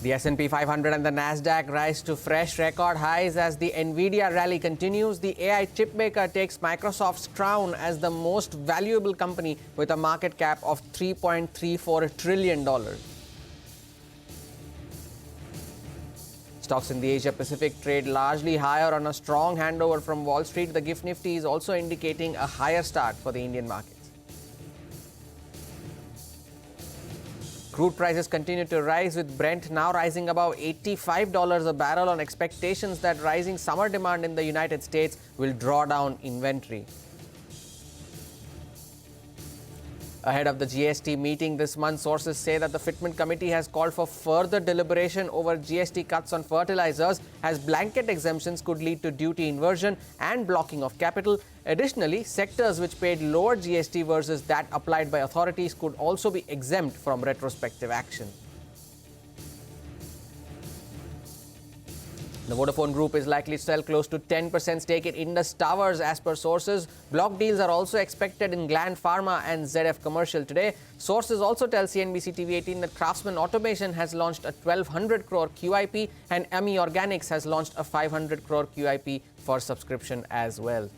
The S&P 500 and the Nasdaq rise to fresh record highs as the Nvidia rally continues. The AI chipmaker takes Microsoft's crown as the most valuable company with a market cap of $3.34 trillion. Stocks in the Asia-Pacific trade largely higher on a strong handover from Wall Street. The GIFT Nifty is also indicating a higher start for the Indian markets. Crude prices continue to rise, with Brent now rising above $85 a barrel on expectations that rising summer demand in the United States will draw down inventory. Ahead of the GST meeting this month, sources say that the Fitment Committee has called for further deliberation over GST cuts on fertilizers, as blanket exemptions could lead to duty inversion and blocking of capital. Additionally, sectors which paid lower GST versus that applied by authorities could also be exempt from retrospective action. The Vodafone Group is likely to sell close to 10% stake in Indus Towers as per sources. Block deals are also expected in Gland Pharma and ZF Commercial today. Sources also tell CNBC-TV18 that Craftsman Automation has launched a 1,200 crore QIP and AMI Organics has launched a 500 crore QIP for subscription as well.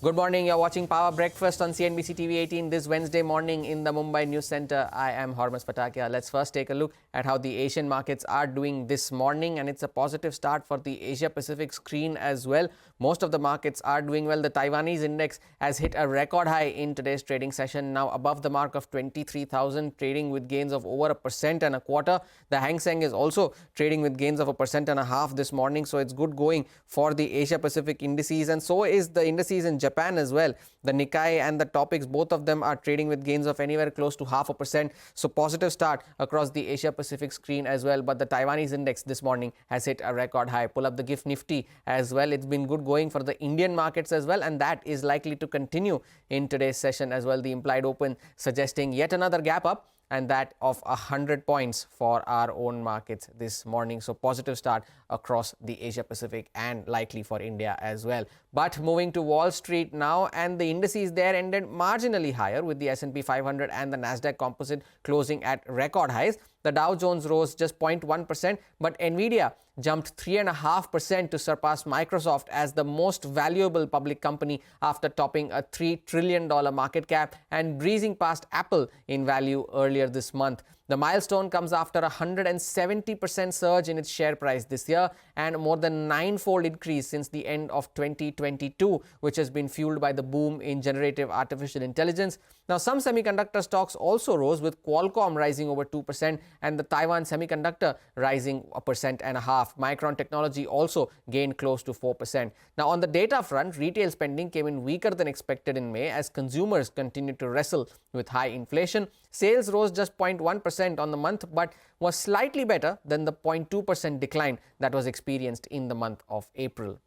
Good morning. You're watching Power Breakfast on CNBC-TV18 this Wednesday morning in the Mumbai News Center. I am Hormuz Patakia. Let's first take a look at how the Asian markets are doing this morning, and it's a positive start for the Asia-Pacific screen as well. Most of the markets are doing well. The Taiwanese index has hit a record high in today's trading session, now above the mark of 23,000, trading with gains of over 1.25%. The Hang Seng is also trading with gains of 1.5% this morning, so it's good going for the Asia-Pacific indices, and so is the indices in Japan as well. The Nikkei and the Topix, both of them are trading with gains of anywhere close to 0.5%. So positive start across the Asia-Pacific screen as well. But the Taiwanese index this morning has hit a record high. Pull up the GIFT Nifty as well. It's been good going for the Indian markets as well, and that is likely to continue in today's session as well. The implied open suggesting yet another gap up, and that of 100 points for our own markets this morning. So positive start across the Asia Pacific and likely for India as well. But moving to Wall Street now, and the indices there ended marginally higher, with the S&P 500 and the Nasdaq Composite closing at record highs. The Dow Jones rose just 0.1%, but Nvidia jumped 3.5% to surpass Microsoft as the most valuable public company after topping a $3 trillion market cap and breezing past Apple in value earlier this month. The milestone comes after a 170% surge in its share price this year and more than 9-fold increase since the end of 2022, which has been fueled by the boom in generative artificial intelligence. Now, some semiconductor stocks also rose, with Qualcomm rising over 2% and the Taiwan Semiconductor rising 1.5%. Micron Technology also gained close to 4%. Now, on the data front, retail spending came in weaker than expected in May as consumers continued to wrestle with high inflation. Sales rose just 0.1% on the month, but was slightly better than the 0.2% decline that was experienced in the month of April.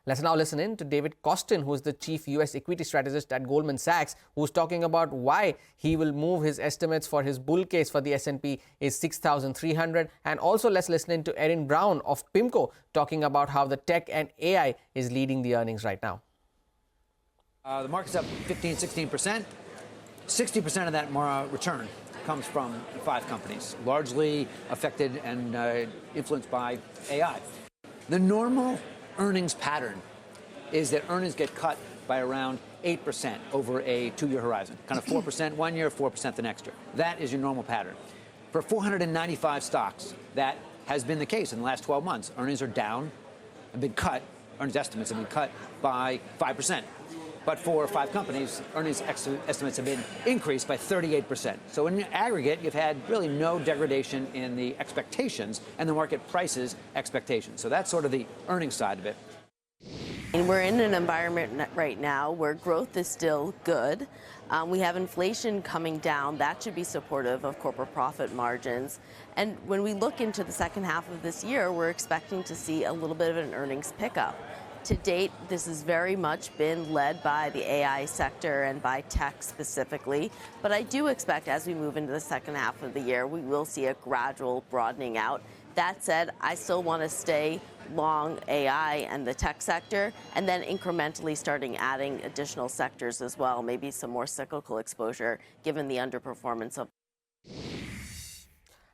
Let's now listen in to David Kostin, who is the chief U.S. equity strategist at Goldman Sachs, who's talking about why he will move his estimates for his bull case for the S&P is 6,300. And also let's listen in to Erin Brown of PIMCO talking about how the tech and AI is leading the earnings right now. The market's up 15-16%. 60% of that return comes from 5 companies, largely affected and influenced by AI. The normal earnings pattern is that earnings get cut by around 8% over a 2-year horizon, kind of 4% one year, 4% the next year. That is your normal pattern. For 495 stocks, that has been the case in the last 12 months. Earnings are down, have been cut, earnings estimates have been cut by 5%. But for 5 companies, earnings estimates have been increased by 38%. So in aggregate, you've had really no degradation in the expectations, and the market prices expectations. So that's sort of the earnings side of it. And we're in an environment right now where growth is still good. We have inflation coming down. That should be supportive of corporate profit margins. And when we look into the second half of this year, we're expecting to see a little bit of an earnings pickup. To date, this has very much been led by the AI sector and by tech specifically. But I do expect as we move into the second half of the year, we will see a gradual broadening out. That said, I still want to stay long AI and the tech sector, and then incrementally starting adding additional sectors as well, maybe some more cyclical exposure given the underperformance of.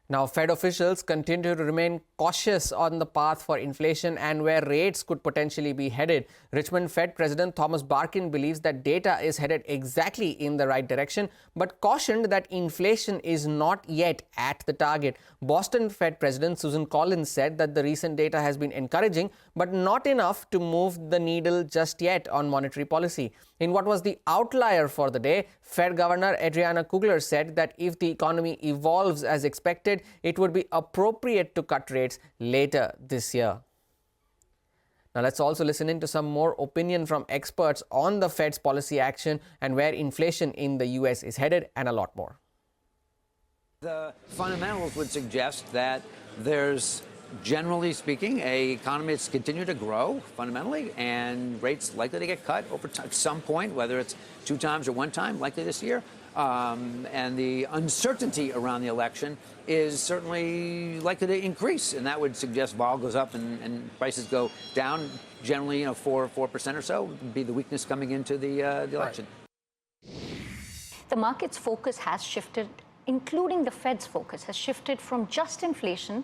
Now, Fed officials continue to remain cautious on the path for inflation and where rates could potentially be headed. Richmond Fed President Thomas Barkin believes that data is headed exactly in the right direction, but cautioned that inflation is not yet at the target. Boston Fed President Susan Collins said that the recent data has been encouraging, but not enough to move the needle just yet on monetary policy. In what was the outlier for the day, Fed Governor Adriana Kugler said that if the economy evolves as expected, it would be appropriate to cut rates later this year. Now let's also listen into some more opinion from experts on the Fed's policy action and where inflation in the US is headed, and a lot more. The fundamentals would suggest that there's, generally speaking, a economy that's continued to grow fundamentally, and rates likely to get cut over at some point, whether it's 2 times or 1 time, likely this year. And the uncertainty around the election is certainly likely to increase, and that would suggest vol goes up and prices go down. Generally, 4% or so would be the weakness coming into the election. The market's focus has shifted, including the Fed's focus, has shifted from just inflation.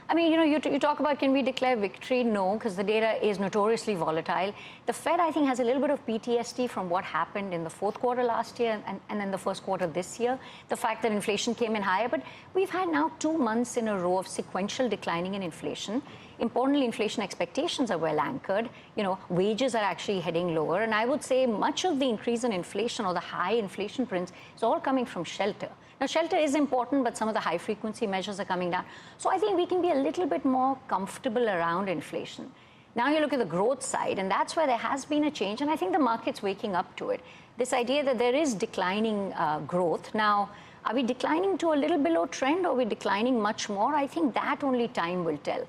I mean, you talk about can we declare victory? No, because the data is notoriously volatile. The Fed, I think, has a little bit of PTSD from what happened in the fourth quarter last year and then the first quarter this year. The fact that inflation came in higher, but we've had now 2 months in a row of sequential declining in inflation. Importantly, inflation expectations are well anchored. Wages are actually heading lower. And I would say much of the increase in inflation or the high inflation prints is all coming from shelter. Now, shelter is important, but some of the high-frequency measures are coming down. So I think we can be a little bit more comfortable around inflation. Now you look at the growth side, and that's where there has been a change, and I think the market's waking up to it. This idea that there is declining growth. Now, are we declining to a little below trend, or are we declining much more? I think that only time will tell.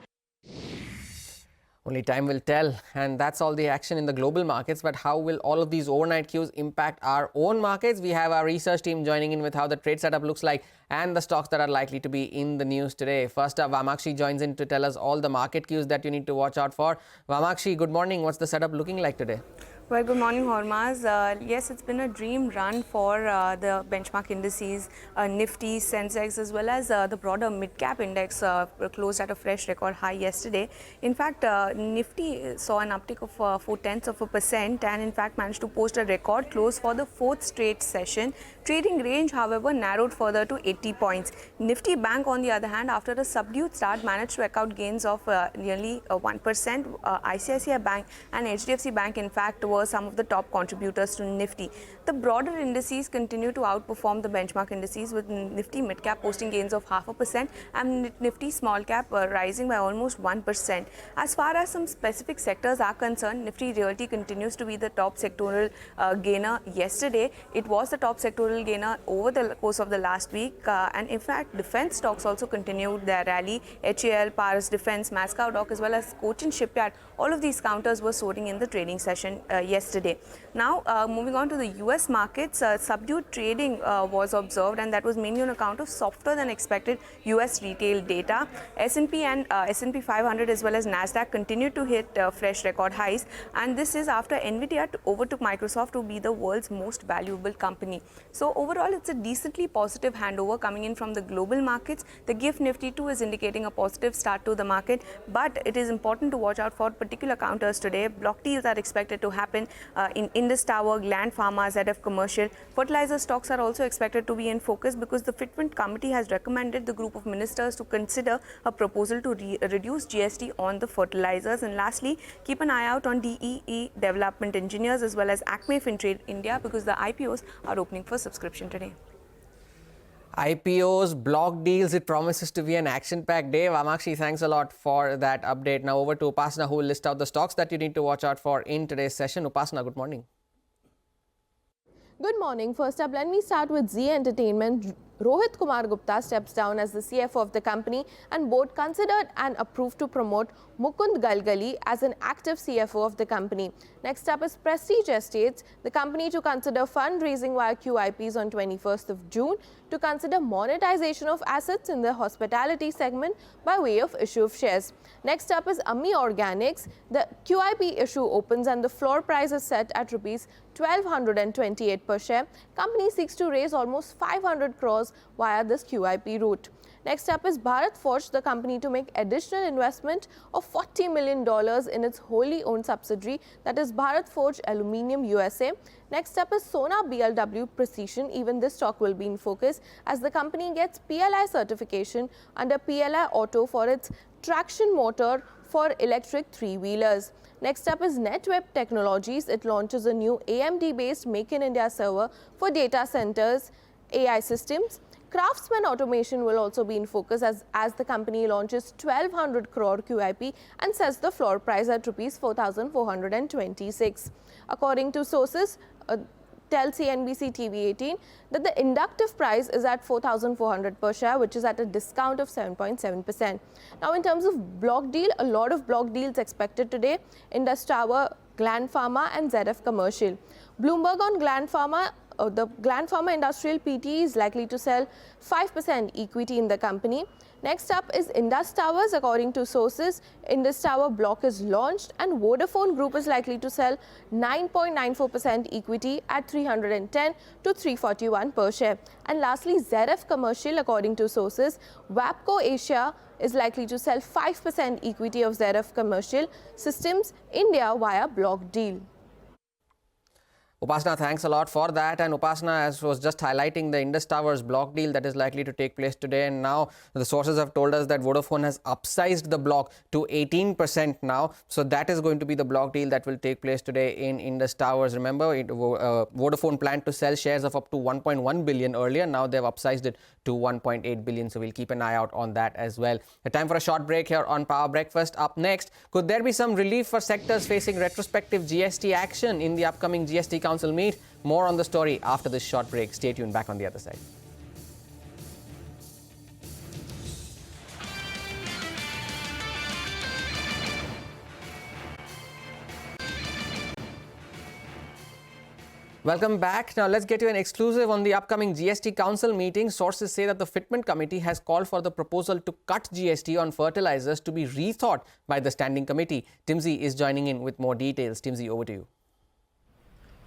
Only time will tell, and that's all the action in the global markets. But how will all of these overnight cues impact our own markets? We have our research team joining in with how the trade setup looks like and the stocks that are likely to be in the news today. First up, Vamakshi joins in to tell us all the market cues that you need to watch out for. Vamakshi, good morning. What's the setup looking like today? Well, good morning, Hormaz. Yes, it's been a dream run for the benchmark indices, Nifty, sensex, as well as the broader mid-cap index closed at a fresh record high yesterday. In fact, Nifty saw an uptick of 0.4% and in fact managed to post a record close for the 4th straight session. Trading range, however, narrowed further to 80 points. Nifty Bank, on the other hand, after a subdued start, managed to eke out gains of nearly 1%. ICICI Bank and HDFC Bank, in fact, were some of the top contributors to Nifty. The broader indices continue to outperform the benchmark indices, with Nifty mid-cap posting gains of 0.5% and Nifty small-cap rising by almost 1%. As far as some specific sectors are concerned, Nifty Realty continues to be the top sectoral gainer yesterday. It was the top sectoral gainer over the course of the last week, and in fact, defense stocks also continued their rally. HAL, Paris Defense, Mascow Dock, as well as Cochin Shipyard, all of these counters were soaring in the trading session yesterday. Now, moving on to the US markets, subdued trading was observed, and that was mainly on account of softer than expected US retail data. S&P and S&P 500 as well as Nasdaq continued to hit fresh record highs, and this is after Nvidia overtook Microsoft to be the world's most valuable company. So overall, it's a decently positive handover coming in from the global markets. The GIFT Nifty too is indicating a positive start to the market, but it is important to watch out for particular counters today. Block deals are expected to happen in Indus Tower, Gland Pharma, ZF Commercial. Fertilizer stocks are also expected to be in focus because the Fitment Committee has recommended the group of ministers to consider a proposal to reduce GST on the fertilizers. And lastly, keep an eye out on DEE Development Engineers as well as Acme Fintrade India, because the IPOs are opening for subscription today. IPOs, block deals, it promises to be an action-packed day. Vamakshi, thanks a lot for that update. Now over to Upasana, who will list out the stocks that you need to watch out for in today's session. Upasana, good morning. Good morning. First up, let me start with Z Entertainment. Rohit Kumar Gupta steps down as the CFO of the company, and board considered and approved to promote Mukund Galgali as an active CFO of the company. Next up is Prestige Estates, the company to consider fundraising via QIPs on 21st of June to consider monetization of assets in the hospitality segment by way of issue of shares. Next up is Ami Organics. The QIP issue opens and the floor price is set at rupees 1228 per share. Company seeks to raise almost 500 crores via this QIP route. Next up is Bharat Forge, the company to make additional investment of $40 million in its wholly owned subsidiary, that is Bharat Forge Aluminium USA. Next up is Sona BLW Precision. Even this stock will be in focus as the company gets PLI certification under PLI Auto for its traction motor for electric three-wheelers. Next up is NetWeb Technologies. It launches a new AMD-based Make in India server for data centers, AI systems. Craftsman Automation will also be in focus as the company launches 1200 crore QIP and sets the floor price at rupees 4,426. According to sources, tell CNBC-TV18 that the inductive price is at 4,400 per share, which is at a discount of 7.7%. Now, in terms of block deal, a lot of block deals expected today. Indus Tower, Gland Pharma and ZF Commercial. Bloomberg on Gland Pharma. The Gland Pharma Industrial PT is likely to sell 5% equity in the company. Next up is Indus Towers. According to sources, Indus Tower block is launched and Vodafone Group is likely to sell 9.94% equity at 310 to 341 per share. And lastly, ZF Commercial. According to sources, Wapco Asia is likely to sell 5% equity of ZF Commercial Systems India via block deal. Upasana, thanks a lot for that. And Upasana, as was just highlighting the Indus Towers block deal that is likely to take place today. And now the sources have told us that Vodafone has upsized the block to 18% now. So that is going to be the block deal that will take place today in Indus Towers. Remember, Vodafone planned to sell shares of up to 1.1 billion earlier. Now they've upsized it to 1.8 billion. So we'll keep an eye out on that as well. The time for a short break here on Power Breakfast. Up next, could there be some relief for sectors facing retrospective GST action in the upcoming GST Council meet? More on the story after this short break. Stay tuned. Back on the other side. Welcome back. Now let's get you an exclusive on the upcoming GST Council meeting. Sources say that the Fitment Committee has called for the proposal to cut GST on fertilizers to be rethought by the Standing Committee. Timsy is joining in with more details. Timsy, over to you.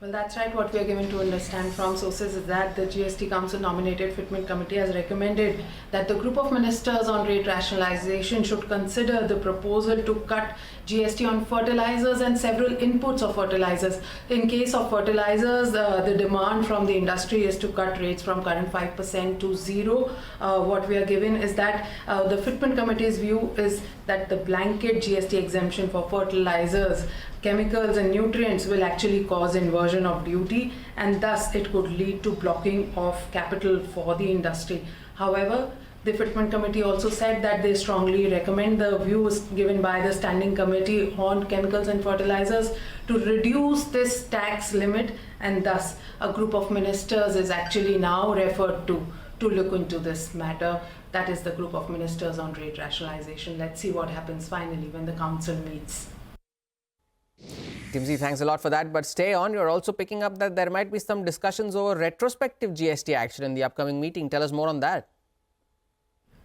Well, that's right. What we are given to understand from sources is that the GST Council nominated Fitment Committee has recommended that the group of ministers on rate rationalization should consider the proposal to cut GST on fertilizers and several inputs of fertilizers. In case of fertilizers, the demand from the industry is to cut rates from current 5% to 0. What we are given is that the Fitment Committee's view is that the blanket GST exemption for fertilizers, chemicals and nutrients will actually cause inversion of duty, and thus it could lead to blocking of capital for the industry. However, the Fitment Committee also said that they strongly recommend the views given by the Standing Committee on chemicals and fertilizers to reduce this tax limit, and thus a group of ministers is actually now referred to look into this matter. That is the group of ministers on rate rationalization. Let's see what happens finally when the council meets. Timsy, thanks a lot for that. But stay on. You're also picking up that there might be some discussions over retrospective GST action in the upcoming meeting. Tell us more on that.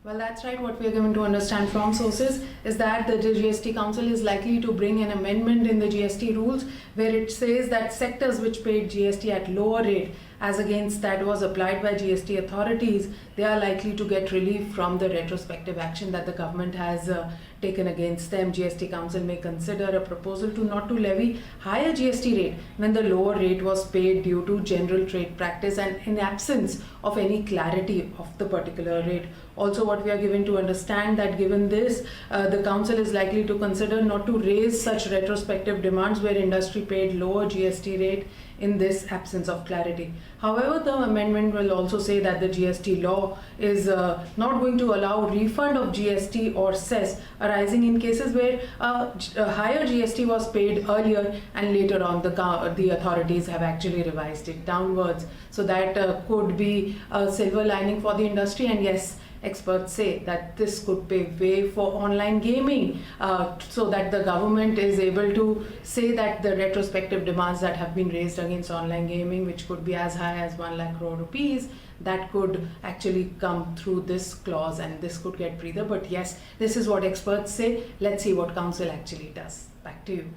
Well, that's right. What we are given to understand from sources is that the GST Council is likely to bring an amendment in the GST rules where it says that sectors which paid GST at lower rate as against that was applied by GST authorities, they are likely to get relief from the retrospective action that the government has taken against them. GST Council may consider a proposal to not to levy higher GST rate when the lower rate was paid due to general trade practice and in absence of any clarity of the particular rate. Also, what we are given to understand that given this, the council is likely to consider not to raise such retrospective demands where industry paid lower GST rate in this absence of clarity. However, the amendment will also say that the GST law is not going to allow refund of GST or cess arising in cases where a higher GST was paid earlier and later on the authorities have actually revised it downwards. So that could be a silver lining for the industry, and yes, experts say that this could pave way for online gaming, so that the government is able to say that the retrospective demands that have been raised against online gaming, which could be as high as 1 lakh crore rupees, that could actually come through this clause and this could get breather. But yes, this is what experts say. Let's see what council actually does. Back to you.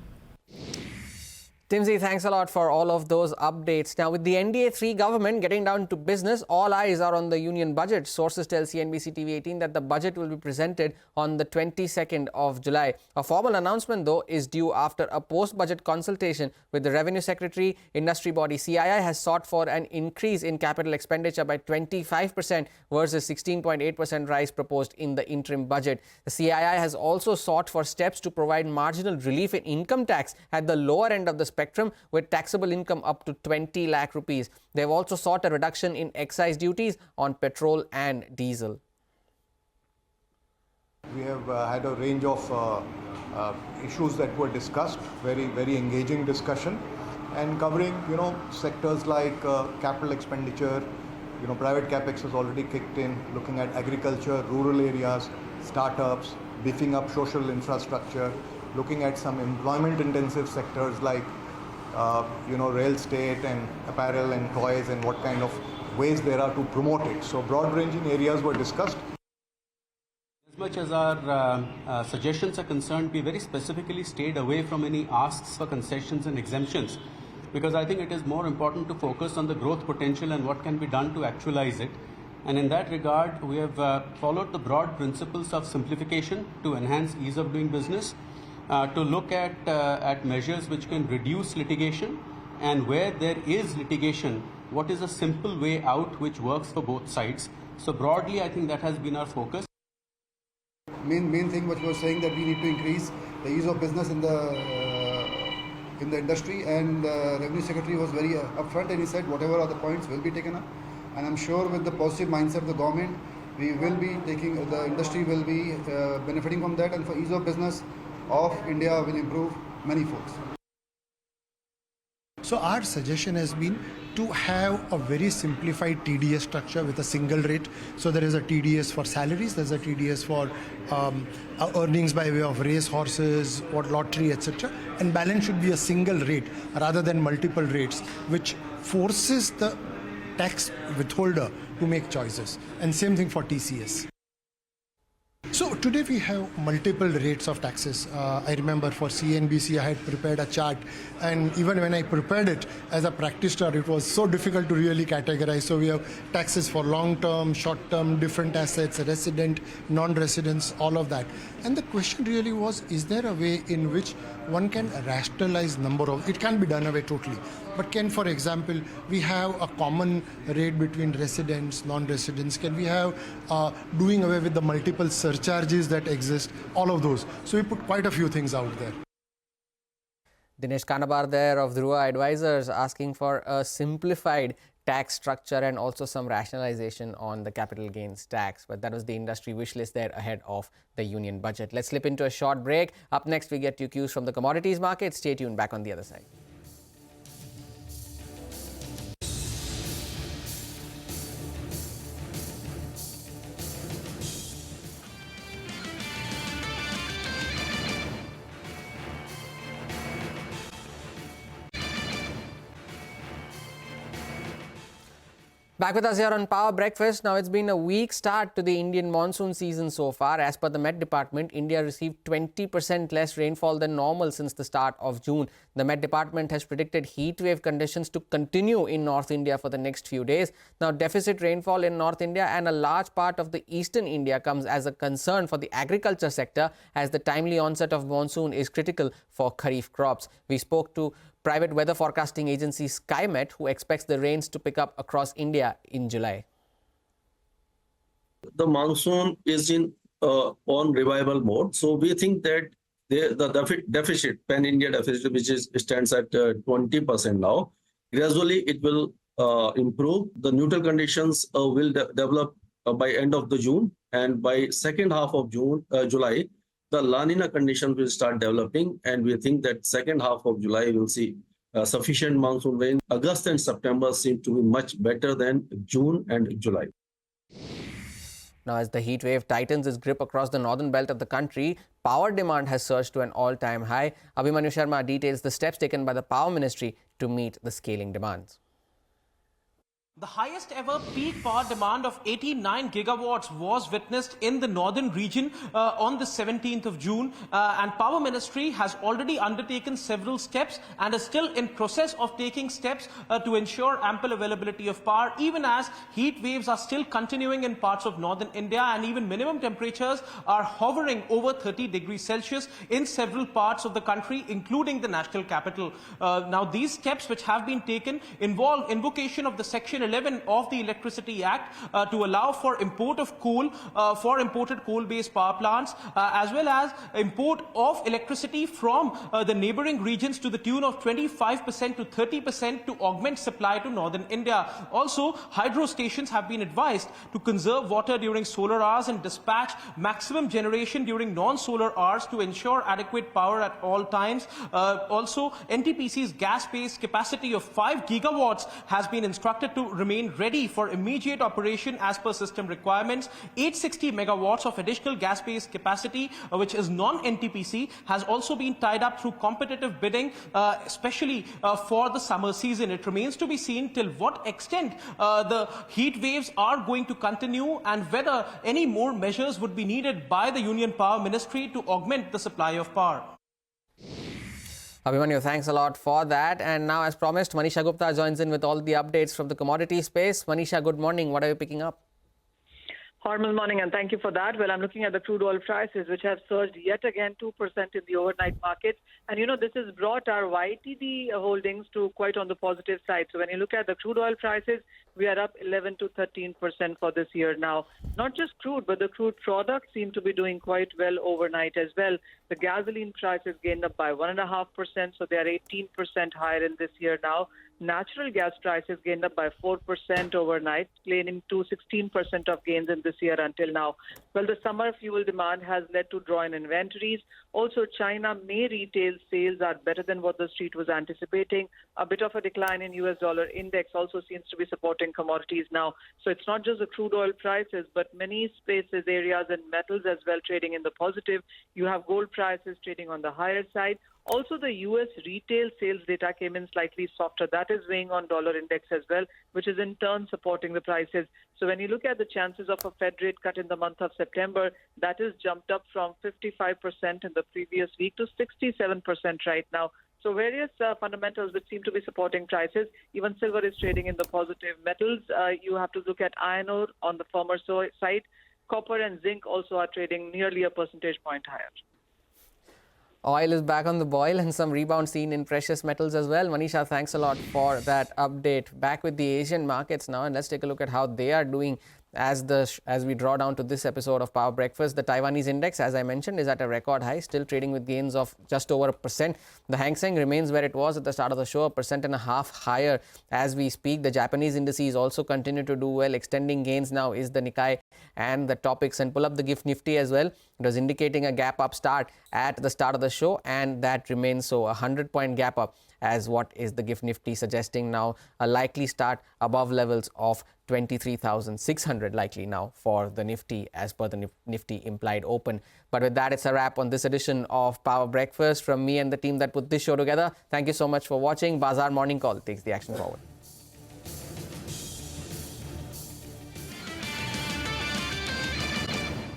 Timsy, thanks a lot for all of those updates. Now, with the NDA-3 government getting down to business, all eyes are on the union budget. Sources tell CNBC-TV18 that the budget will be presented on the 22nd of July. A formal announcement, though, is due after a post-budget consultation with the Revenue Secretary. Industry body CII has sought for an increase in capital expenditure by 25% versus 16.8% rise proposed in the interim budget. The CII has also sought for steps to provide marginal relief in income tax at the lower end of the spectrum, with taxable income up to 20 lakh rupees. They have also sought a reduction in excise duties on petrol and diesel. We have had a range of issues that were discussed, very engaging discussion, and covering sectors like capital expenditure. Private capex has already kicked in, looking at agriculture, rural areas, startups, beefing up social infrastructure, looking at some employment intensive sectors like real estate and apparel and toys, and what kind of ways there are to promote it. So broad ranging areas were discussed. As much as our suggestions are concerned, we very specifically stayed away from any asks for concessions and exemptions, because I think it is more important to focus on the growth potential and what can be done to actualize it. And in that regard, we have followed the broad principles of simplification to enhance ease of doing business, to look at measures which can reduce litigation, and where there is litigation, what is a simple way out which works for both sides. So broadly, I think that has been our focus. Main thing which was saying that we need to increase the ease of business in the industry, and the Revenue Secretary was very upfront, and he said whatever are the points will be taken up. And I'm sure with the positive mindset of the government, we will be taking, the industry will be benefiting from that, and for ease of business of India will improve many folds. So our suggestion has been to have a very simplified TDS structure with a single rate. So there is a TDS for salaries, there's a TDS for earnings by way of race horses or lottery, etc. And balance should be a single rate rather than multiple rates, which forces the tax withholder to make choices. And same thing for TCS. So today we have multiple rates of taxes. I remember for CNBC I had prepared a chart, and even when I prepared it as a practitioner, it was so difficult to really categorize. So we have taxes for long-term, short-term, different assets, resident, non-residents, all of that. And the question really was, is there a way in which one can rationalize number of, it can be done away totally, but can, for example, we have a common rate between residents, non-residents? Can we have doing away with the multiple surcharges that exist, all of those? So we put quite a few things out there. Dinesh Kanabar there of Dhruva Advisors asking for a simplified tax structure and also some rationalization on the capital gains tax. But that was the industry wish list there ahead of the union budget. Let's slip into a short break. Up next, we get you cues from the commodities market. Stay tuned, back on the other side. Back with us here on Power Breakfast. Now, it's been a weak start to the Indian monsoon season so far. As per the Met Department, India received 20% less rainfall than normal since the start of June. The Met Department has predicted heat wave conditions to continue in North India for the next few days. Now, deficit rainfall in North India and a large part of the Eastern India comes as a concern for the agriculture sector, as the timely onset of monsoon is critical for Kharif crops. We spoke to private weather forecasting agency SkyMet, who expects the rains to pick up across India in July. The monsoon is in on revival mode, so we think that the deficit, pan-India deficit, which stands at 20% now, gradually it will improve. The neutral conditions will develop by end of the June, and by second half of July, the La Nina conditions will start developing, and we think that second half of July will see sufficient monsoon rain. August and September seem to be much better than June and July. Now, as the heat wave tightens its grip across the northern belt of the country, power demand has surged to an all-time high. Abhimanyu Sharma details the steps taken by the Power Ministry to meet the scaling demands. The highest ever peak power demand of 89 gigawatts was witnessed in the northern region on the 17th of June. And Power Ministry has already undertaken several steps and is still in process of taking steps to ensure ample availability of power, even as heat waves are still continuing in parts of northern India, and even minimum temperatures are hovering over 30 degrees Celsius in several parts of the country, including the national capital. Now, these steps which have been taken involve invocation of the Section 11 of the Electricity Act to allow for import of coal for imported coal-based power plants, as well as import of electricity from the neighboring regions to the tune of 25% to 30% to augment supply to northern India. Also, hydro stations have been advised to conserve water during solar hours and dispatch maximum generation during non-solar hours to ensure adequate power at all times. Also, NTPC's gas-based capacity of 5 gigawatts has been instructed to remain ready for immediate operation as per system requirements. 860 megawatts of additional gas-based capacity, which is non-NTPC, has also been tied up through competitive bidding, especially for the summer season. It remains to be seen till what extent the heat waves are going to continue and whether any more measures would be needed by the Union Power Ministry to augment the supply of power. Abhimanyu, thanks a lot for that. And now, as promised, Manisha Gupta joins in with all the updates from the commodity space. Manisha, good morning. What are you picking up? Horrible morning, and thank you for that. Well, I'm looking at the crude oil prices, which have surged yet again 2% in the overnight market. And, this has brought our YTD holdings to quite on the positive side. So when you look at the crude oil prices, we are up 11 to 13% for this year now. Not just crude, but the crude products seem to be doing quite well overnight as well. The gasoline prices gained up by 1.5%, so they are 18% higher in this year now. Natural gas prices gained up by 4% overnight, claiming to 16% of gains in this year until now. Well, the summer fuel demand has led to draw in inventories. Also, China May retail sales are better than what the street was anticipating. A bit of a decline in US dollar index also seems to be supporting commodities now. So it's not just the crude oil prices, but many spaces, areas, and metals as well trading in the positive. You have gold prices trading on the higher side. Also, the U.S. retail sales data came in slightly softer. That is weighing on dollar index as well, which is in turn supporting the prices. So when you look at the chances of a Fed rate cut in the month of September, that is jumped up from 55% in the previous week to 67% right now. So various fundamentals which seem to be supporting prices. Even silver is trading in the positive. Metals, you have to look at iron ore on the firmer side. Copper and zinc also are trading nearly a percentage point higher. Oil is back on the boil and some rebound seen in precious metals as well. Manisha, thanks a lot for that update. Back with the Asian markets now, and let's take a look at how they are doing as we draw down to this episode of Power Breakfast. The Taiwanese index, as I mentioned, is at a record high, still trading with gains of just over 1%. The Hang Seng remains where it was at the start of the show, 1.5% higher as we speak. The Japanese indices also continue to do well. Extending gains now is the Nikkei and the Topix. And pull up the GIFT Nifty as well. It was indicating a gap up start at the start of the show, and that remains so. A 100-point gap up as what is the GIFT Nifty suggesting now. A likely start above levels of 23,600 likely now for the Nifty as per the Nifty implied open. But with that, it's a wrap on this edition of Power Breakfast. From me and the team that put this show together, thank you so much for watching. Bazaar Morning Call takes the action forward.